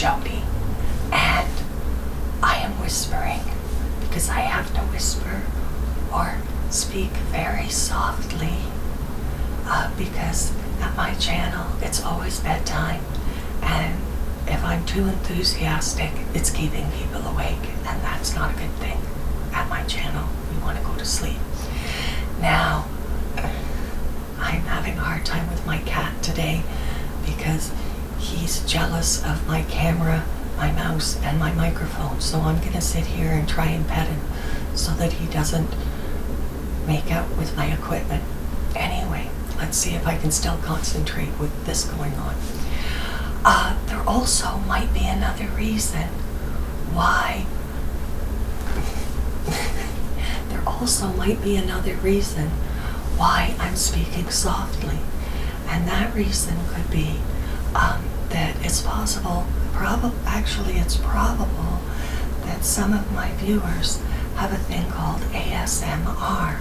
Jody, and I am whispering because I have to whisper or speak very softly because at my channel it's always bedtime, and if I'm too enthusiastic, it's keeping people awake, and that's not a good thing. At my channel, we want to go to sleep. Now, I'm having a hard time with my cat today because he's jealous of my camera, my mouse, and my microphone. So I'm going to sit here and try and pet him so that he doesn't make out with my equipment. Anyway, let's see if I can still concentrate with this going on. There also might be another reason why I'm speaking softly, and that reason could be that it's possible, it's probable that some of my viewers have a thing called ASMR.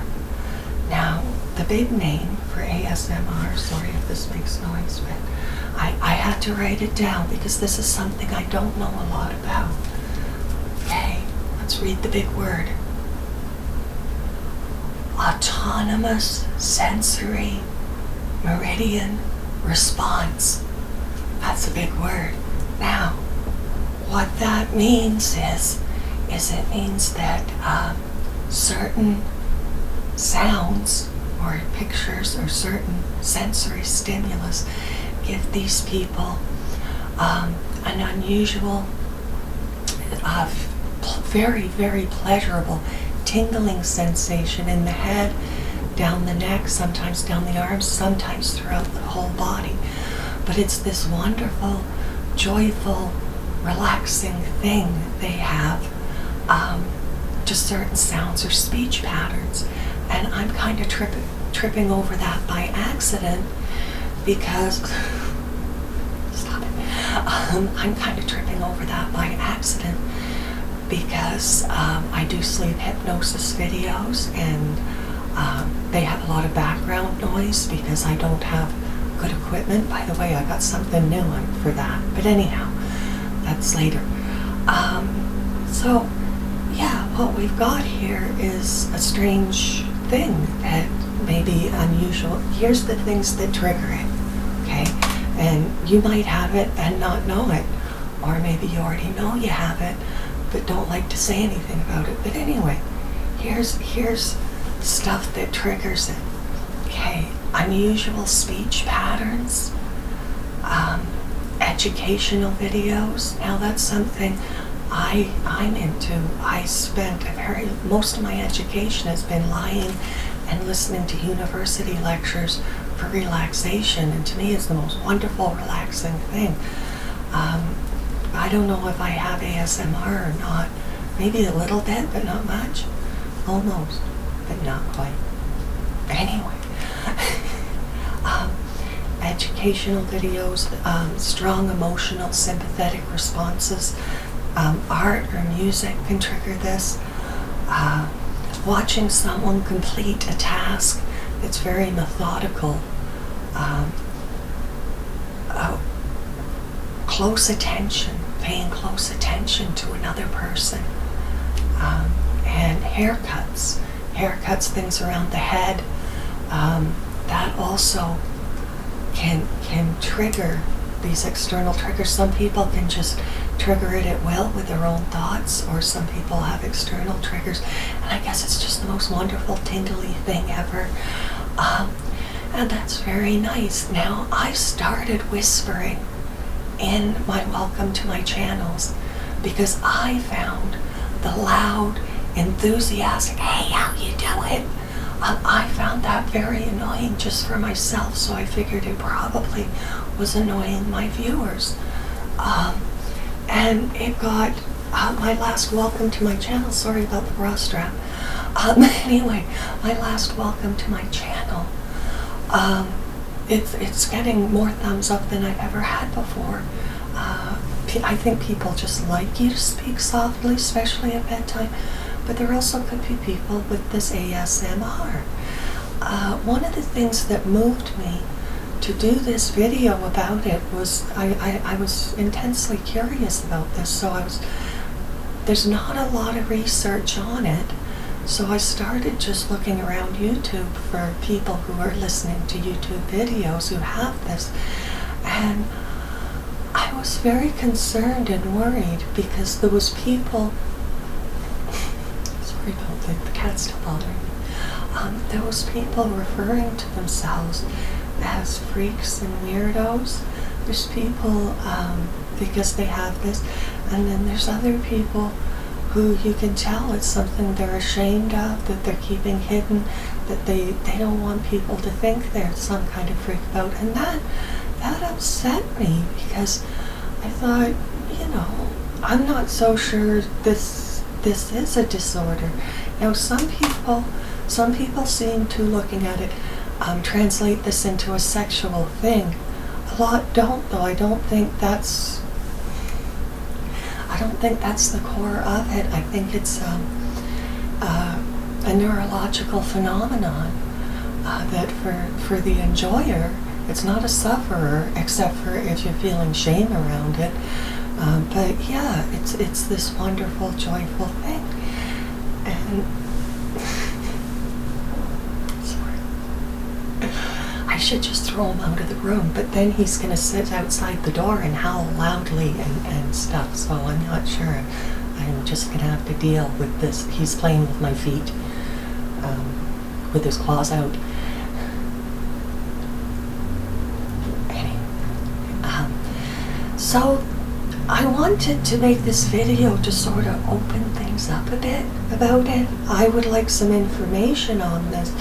Now, the big name for ASMR, sorry if this makes noise, but I had to write it down because this is something I don't know a lot about. Okay, let's read the big word. Autonomous sensory meridian response. That's a big word. Now, what that means is it means that certain sounds or pictures or certain sensory stimulus give these people an unusual, very, very pleasurable tingling sensation in the head, down the neck, sometimes down the arms, sometimes throughout the whole body. But it's this wonderful, joyful, relaxing thing they have to certain sounds or speech patterns. And I'm kind of tripping over that by accident because stop it. I'm kind of tripping over that by accident because I do sleep hypnosis videos, and they have a lot of background noise because I don't have good equipment. By the way, I got something new for that, but anyhow, that's later. So yeah, what we've got here is a strange thing that may be unusual. Here's the things that trigger it, okay? And you might have it and not know it, or maybe you already know you have it but don't like to say anything about it. But anyway, here's stuff that triggers it. Okay, unusual speech patterns, educational videos. Now that's something I'm into. I spent most of my education has been lying and listening to university lectures for relaxation, and to me it's the most wonderful, relaxing thing. I don't know if I have ASMR or not. Maybe a little bit, but not much. Almost, but not quite. Anyway, educational videos, strong emotional, sympathetic responses, art or music can trigger this. Watching someone complete a task that's very methodical. Close attention, paying close attention to another person. And haircuts, things around the head, that also can trigger these external triggers. Some people can just trigger it at will with their own thoughts, or some people have external triggers, and I guess it's just the most wonderful tingly thing ever. And that's very nice. Now, I've started whispering in my welcome to my channels because I found the loud, enthusiastic, hey, how you doing? I found that very annoying just for myself, so I figured it probably was annoying my viewers. And it got my last welcome to my channel, sorry about the bra strap. Anyway, my last welcome to my channel, it's getting more thumbs up than I've ever had before. I think people just like you to speak softly, especially at bedtime, but there also could be people with this ASMR. One of the things that moved me to do this video about it was, I was intensely curious about this, so there's not a lot of research on it. So I started just looking around YouTube for people who are listening to YouTube videos who have this. And I was very concerned and worried because there was people, sorry about the cat's still bothering me. There was people referring to themselves as freaks and weirdos. There's people, because they have this, and then there's other people who you can tell it's something they're ashamed of, that they're keeping hidden, that they don't want people to think they're some kind of freak out. And that upset me, because I thought, I'm not so sure this is a disorder. Some people seem to, looking at it, translate this into a sexual thing. A lot don't, though. I don't think that's the core of it. I think it's a neurological phenomenon that for the enjoyer, it's not a sufferer, except for if you're feeling shame around it. But yeah, it's this wonderful, joyful thing. And sorry, I should just throw him out of the room, but then he's going to sit outside the door and howl loudly and stuff, so I'm not sure. I'm just going to have to deal with this. He's playing with my feet, with his claws out. So I wanted to make this video to sort of open things up a bit about it. I would like some information on this.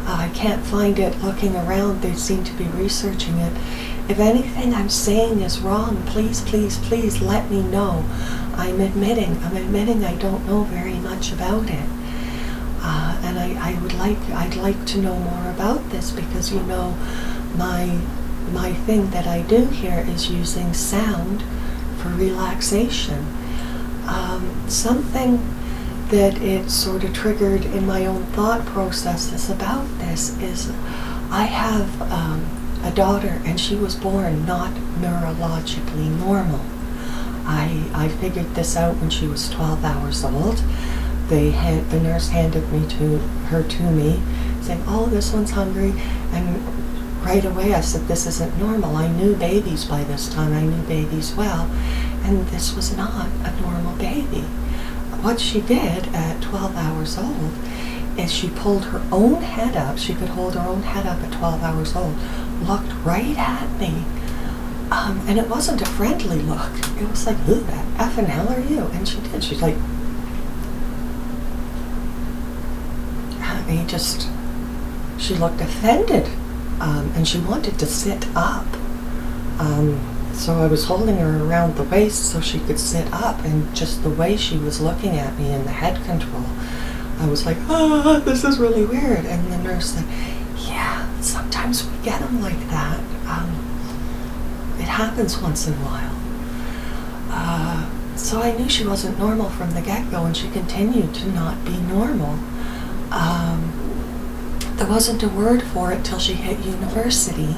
I can't find it looking around. They seem to be researching it. If anything I'm saying is wrong, please, please, please let me know. I'm admitting I don't know very much about it. And I'd like to know more about this, because my thing that I do here is using sound for relaxation. Something that it sort of triggered in my own thought processes about this is I have a daughter, and she was born not neurologically normal. I figured this out when she was 12 hours old. The nurse handed her to me, saying, "Oh, this one's hungry," and right away I said, "This isn't normal." I knew babies by this time. I knew babies well, and this was not a normal baby. What she did at 12 hours old is she pulled her own head up. She could hold her own head up at 12 hours old, looked right at me, and it wasn't a friendly look. It was like, "Who the effing hell are you?" And she did. She's like, she looked offended, and she wanted to sit up. So I was holding her around the waist so she could sit up, and just the way she was looking at me in the head control, I was like, "Oh, this is really weird." And the nurse said, "Yeah, sometimes we get them like that. It happens once in a while." So I knew she wasn't normal from the get-go, and she continued to not be normal. There wasn't a word for it till she hit university,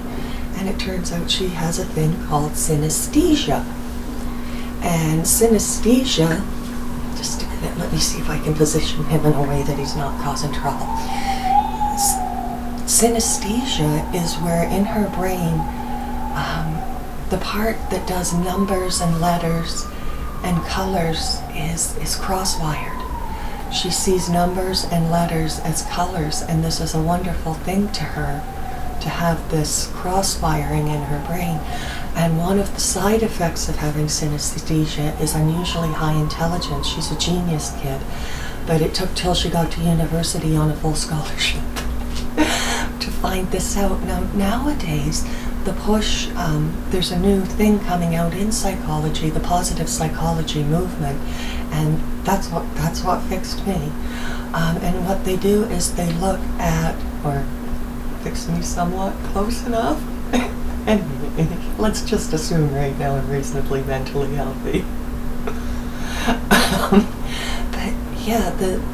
and it turns out she has a thing called synesthesia. And synesthesia, just a minute, let me see if I can position him in a way that he's not causing trouble. Synesthesia is where in her brain, the part that does numbers and letters and colors is cross-wired. She sees numbers and letters as colors, and this is a wonderful thing to her, to have this cross-wiring in her brain. And one of the side effects of having synesthesia is unusually high intelligence. She's a genius kid, but it took till she got to university on a full scholarship to find this out. Now, nowadays, the push, there's a new thing coming out in psychology, the positive psychology movement, and that's what fixed me. And what they do is they look at, or fix me somewhat close enough, and let's just assume right now I'm reasonably mentally healthy. But yeah,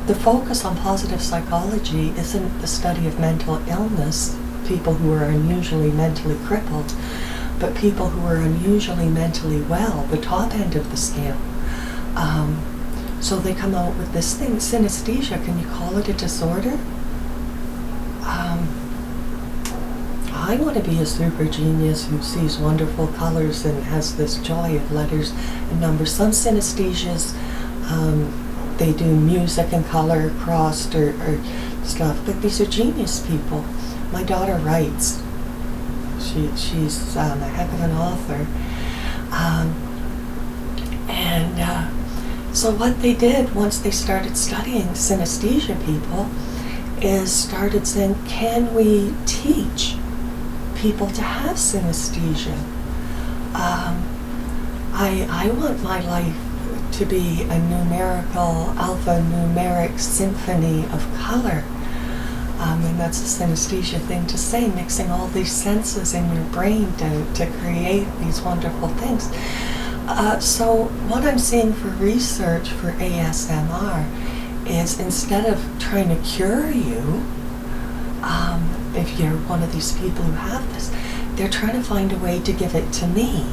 the focus on positive psychology isn't the study of mental illness people who are unusually mentally crippled, but people who are unusually mentally well, the top end of the scale. So they come out with this thing, synesthesia. Can you call it a disorder? I want to be a super genius who sees wonderful colors and has this joy of letters and numbers. Some synesthesias, they do music and color crossed or stuff, but these are genius people. My daughter writes. She's a heck of an author. So what they did once they started studying synesthesia people is started saying, can we teach people to have synesthesia? I want my life to be a numerical, alphanumeric symphony of color. And that's a synesthesia thing to say, mixing all these senses in your brain to create these wonderful things. So what I'm seeing for research for ASMR is, instead of trying to cure you, if you're one of these people who have this, they're trying to find a way to give it to me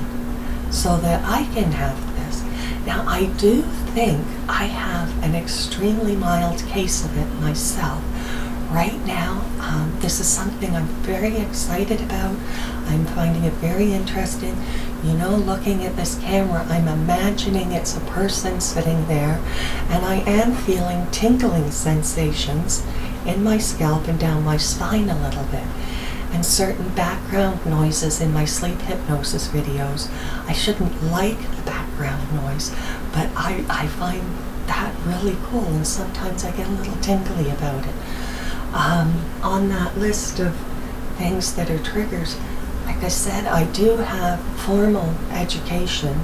so that I can have this. Now, I do think I have an extremely mild case of it myself. Right now, this is something I'm very excited about. I'm finding it very interesting. You know, looking at this camera, I'm imagining it's a person sitting there, and I am feeling tingling sensations in my scalp and down my spine a little bit, and certain background noises in my sleep hypnosis videos. I shouldn't like the background noise, but I find that really cool, and sometimes I get a little tingly about it. On that list of things that are triggers, like I said, I do have formal education,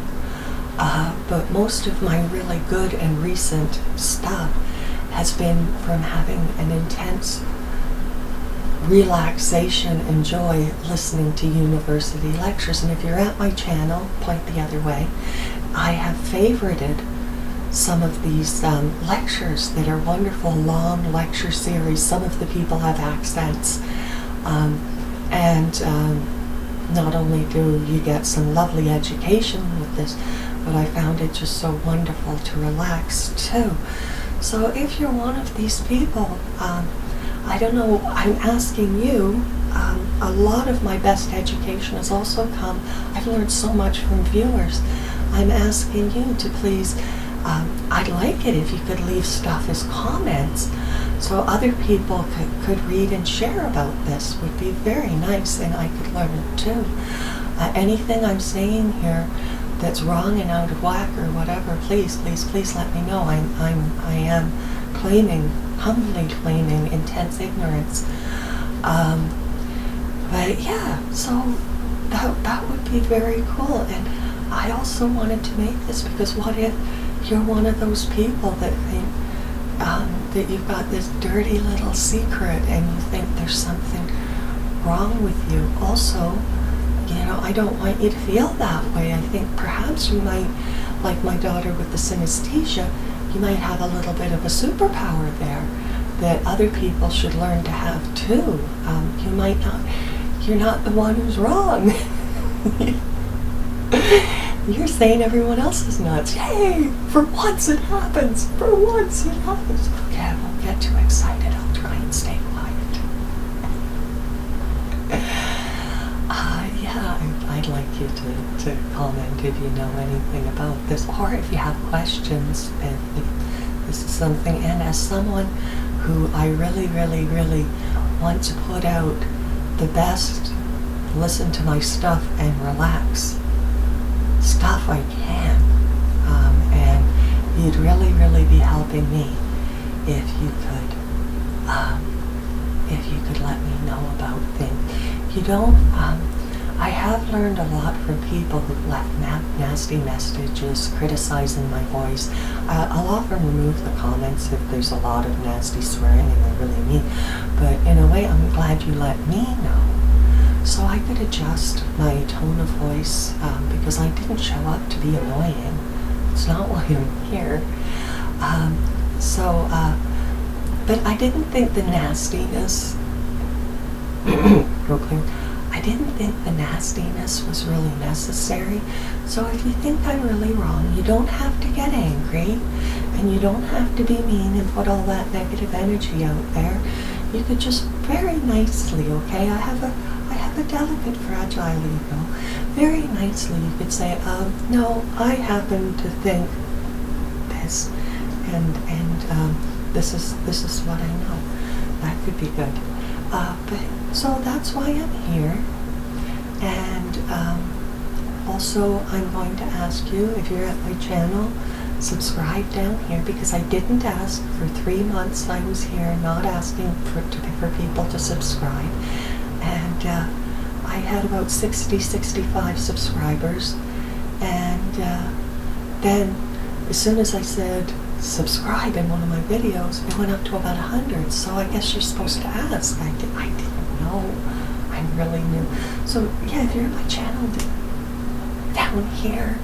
but most of my really good and recent stuff has been from having an intense relaxation and joy listening to university lectures. And if you're at my channel, point the other way, I have favorited some of these lectures that are wonderful, long lecture series. Some of the people have accents, and not only do you get some lovely education with this, but I found it just so wonderful to relax too. So if you're one of these people, I don't know, I'm asking you, a lot of my best education has also come, I've learned so much from viewers. I'm asking you to please, I'd like it if you could leave stuff as comments so other people could read and share about this. Would be very nice, and I could learn it too. Anything I'm saying here that's wrong and out of whack or whatever, please let me know. I am humbly claiming intense ignorance. But yeah, so that would be very cool. And I also wanted to make this because what if you're one of those people that think that you've got this dirty little secret and you think there's something wrong with you. Also, you know, I don't want you to feel that way. I think perhaps you might, like my daughter with the synesthesia, you might have a little bit of a superpower there that other people should learn to have too. You might not, you're not the one who's wrong. You're saying everyone else is nuts. Yay! For once it happens. For once it happens. Okay, I won't get too excited. I'll try and stay quiet. Yeah, I'd like you to comment if you know anything about this, or if you have questions, if this is something. And as someone who I really, really, really want to put out the best, listen to my stuff and relax stuff I can, and you'd really, really be helping me if you could let me know about things. You don't, I have learned a lot from people who've left nasty messages criticizing my voice. I'll often remove the comments if there's a lot of nasty swearing and they're really mean, but in a way I'm glad you let me know, so I could adjust my tone of voice, because I didn't show up to be annoying. It's not why I'm here. But I didn't think the nastiness real clear. I didn't think the nastiness was really necessary. So if you think I'm really wrong, you don't have to get angry, and you don't have to be mean and put all that negative energy out there. You could just very nicely, okay? I have a delicate, fragile ego. Very nicely, you could say, no, I happen to think this, and this is what I know. That could be good. But so that's why I'm here. And also, I'm going to ask you, if you're at my channel, subscribe down here, because I didn't ask for 3 months. I was here not asking for people to subscribe, and I had about 65 subscribers, and then as soon as I said subscribe in one of my videos, it went up to about 100. So I guess you're supposed to ask. I didn't know. I'm really new. So yeah, if you're on my channel, down here,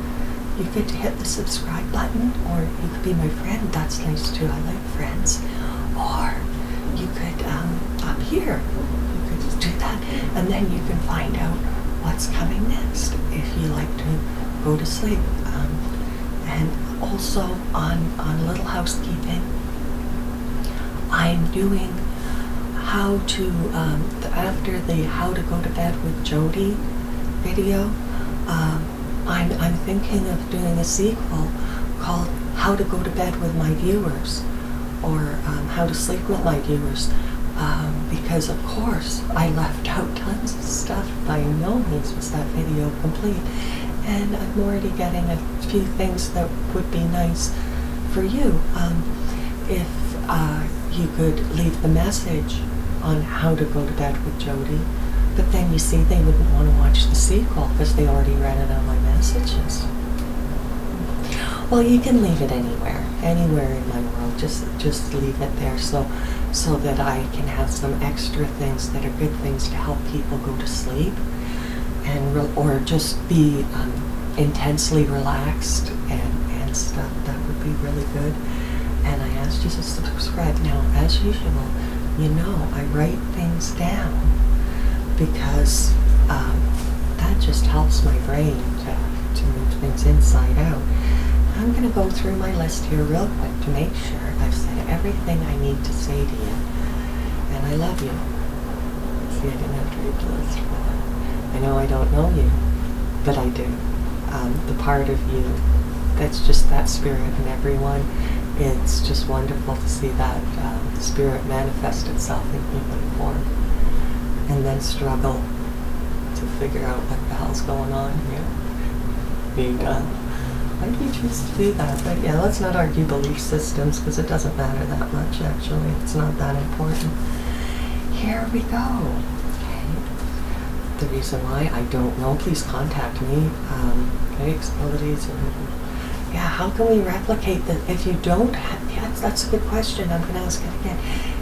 you could hit the subscribe button, or you could be my friend. That's nice too. I like friends. Or you could, up here, you could do that, and then you can find out what's coming next if you like to go to sleep. And also on Little Housekeeping, I'm doing how to, after the How to Go to Bed with Jody video, I'm thinking of doing a sequel called How to Go to Bed with My Viewers, or How to Sleep with My Viewers, because of course I left out tons of stuff. By no means was that video complete, and I'm already getting a few things that would be nice for you. If you could leave the message on How to Go to Bed with Jody, but then you see they wouldn't want to watch the sequel because they already read it on my messages. Well, you can leave it anywhere in my world. Just leave it there, so that I can have some extra things that are good things to help people go to sleep, and or just be intensely relaxed and stuff. That would be really good. And I asked you to subscribe. Now, as usual, I write things down, because that just helps my brain to move things inside out. I'm going to go through my list here real quick to make sure I've said everything I need to say to you. And I love you. See, I didn't have to read the list for that. I know I don't know you, but I do. The part of you that's just that spirit in everyone, it's just wonderful to see that spirit manifest itself in human form, and then struggle to figure out what the hell's going on here. Being done. Why do you choose to do that? But yeah, let's not argue belief systems, because it doesn't matter that much, actually. It's not that important. Here we go. Okay. The reason why I don't know, please contact me. Okay, abilities. Yeah, how can we replicate that if you don't have, yeah, that's a good question. I'm going to ask it again.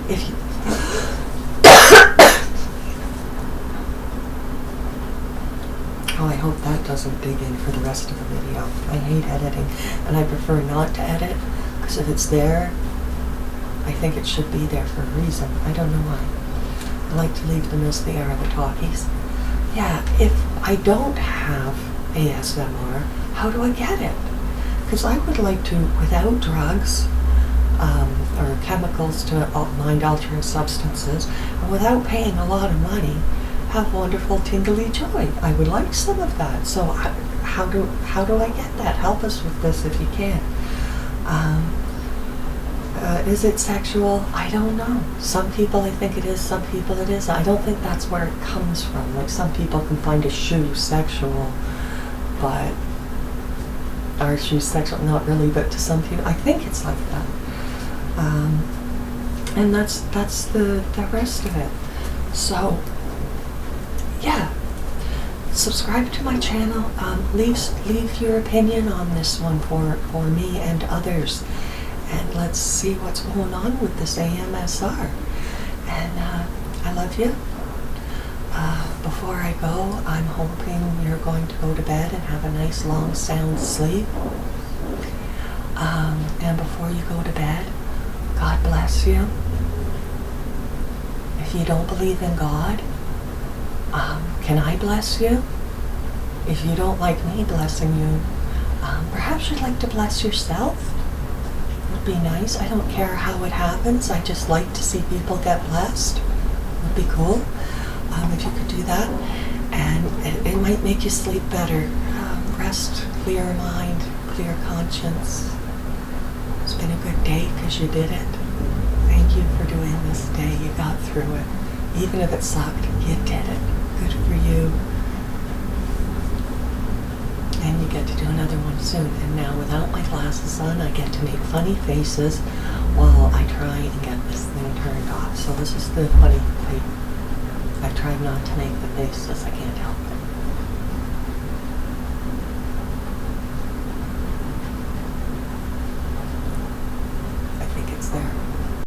If you, oh, I hope that doesn't dig in for the rest of the video. I hate editing, and I prefer not to edit, because if it's there, I think it should be there for a reason. I don't know why. I like to leave them as they are, the talkies. Yeah, if I don't have ASMR, how do I get it? Because I would like to, without drugs or chemicals to mind-altering substances, and without paying a lot of money, have wonderful tingly joy. I would like some of that. So how do I get that? Help us with this if you can. Is it sexual? I don't know. Some people I think it is, some people it isn't. I don't think that's where it comes from. Like, some people can find a shoe sexual, but are shoes sexual? Not really, but to some people, I think it's like that. And that's the rest of it. So, yeah. Subscribe to my channel. Leave your opinion on this one for me and others. And let's see what's going on with this AMSR. And I love you. Before I go, I'm hoping you're going to go to bed and have a nice long sound sleep. And before you go to bed, God bless you. If you don't believe in God, Can I bless you? If you don't like me blessing you, perhaps you'd like to bless yourself? Would be nice. I don't care how it happens. I just like to see people get blessed. Would be cool if you could do that. And it might make you sleep better. Rest, clear mind, clear conscience. It's been a good day because you did it. Thank you for doing this day. You got through it. Even if it sucked, you did it. Good for you. And you get to do another one soon. And now without my glasses on, I get to make funny faces while I try and get this thing turned off. So this is the funny thing. I try not to make the faces. I can't help it. I think it's there.